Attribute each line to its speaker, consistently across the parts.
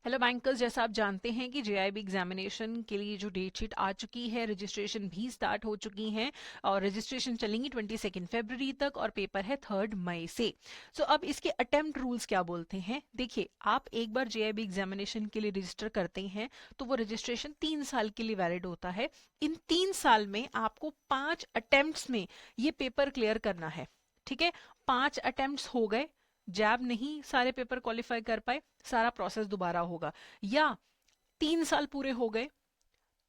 Speaker 1: Hello bankers, जैसा आप जानते हैं कि जेआईबी एग्जामिनेशन के लिए जो डेट शीट आ चुकी है, रजिस्ट्रेशन भी स्टार्ट हो चुकी हैं और रजिस्ट्रेशन चलेंगी 22 फरवरी तक और पेपर है 3 मई से। अब इसके अटेम्प्ट रूल्स क्या बोलते हैं, देखिए आप एक बार जेआईबी एग्जामिनेशन के लिए रजिस्टर करते हैं तो वो रजिस्ट्रेशन 3 साल के लिए वैलिड होता है। इन 3 साल में आपको 5 अटेम्प्ट्स में ये पेपर क्लियर करना है। ठीक है, 5 अटेम्प्ट्स हो गए, जैब नहीं सारे पेपर क्वालिफाई कर पाए, सारा प्रोसेस दोबारा होगा। या 3 साल पूरे हो गए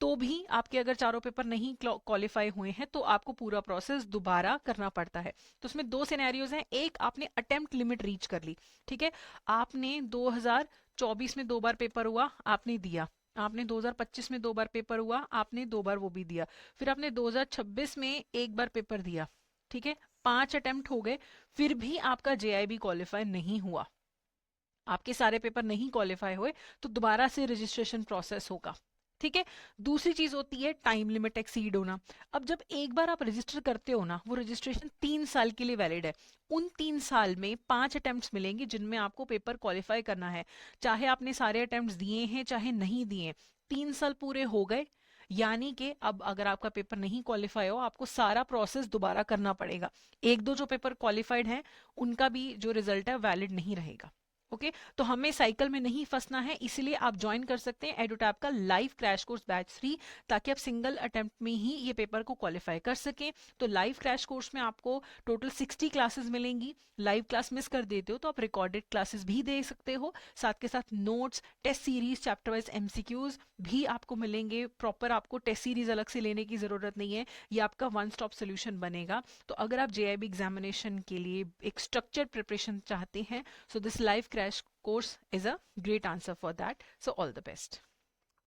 Speaker 1: तो भी आपके अगर चारों पेपर नहीं क्वालिफाई हुए हैं तो आपको पूरा प्रोसेस दोबारा करना पड़ता है। तो उसमें दो सिनेरियोज हैं, एक आपने अटेम्प्ट लिमिट रीच कर ली, ठीक है, आपने 2024 में 2 बार पेपर हुआ आपने दिया, आपने 2025 में 2 बार पेपर हुआ आपने 2 बार वो भी दिया, फिर आपने 2026 में एक बार पेपर दिया, ठीक है, 5 अटेम्प्ट हो गए, फिर भी आपका जेआईबी क्वालिफाई नहीं हुआ, आपके सारे पेपर नहीं क्वालिफाई हुए, तो दोबारा से रजिस्ट्रेशन प्रोसेस होगा। ठीक है, दूसरी चीज होती है टाइम लिमिट एक्सीड होना। अब जब एक बार आप रजिस्टर करते हो ना, वो रजिस्ट्रेशन 3 साल के लिए वैलिड है। उन 3 साल में 5 अटेम्प्ट्स मिलेंगे जिनमें आपको पेपर क्वालिफाई करना है, चाहे आपने सारे अटेम्प्ट्स दिए हैं चाहे नहीं दिए। 3 साल पूरे हो गए, यानी कि अब अगर आपका पेपर नहीं क्वालिफाई हो आपको सारा प्रोसेस दोबारा करना पड़ेगा। एक दो जो पेपर क्वालिफाइड हैं उनका भी जो रिजल्ट है वैलिड नहीं रहेगा। ओके, तो हमें साइकिल में नहीं फंसना है, इसीलिए आप ज्वाइन कर सकते हैं एडुटैप का लाइव क्रैश कोर्स बैच 3, ताकि आप सिंगल अटेम्प्ट में ही ये पेपर को क्वालिफाई कर सकें। तो लाइव क्रैश कोर्स में आपको टोटल 60 क्लासेस मिलेंगी। लाइव क्लास मिस कर देते हो तो आप रिकॉर्डेड क्लासेस भी दे सकते हो, साथ के साथ notes, test series, chapter wise MCQs भी आपको मिलेंगे। प्रॉपर आपको टेस्ट सीरीज अलग से लेने की जरूरत नहीं है, ये आपका वन स्टॉप सोल्यूशन बनेगा। तो अगर आप जेआईबी एग्जामिनेशन के लिए एक स्ट्रक्चर्ड प्रिपरेशन चाहते हैं, so this live crash course is a great answer for that. So all the best.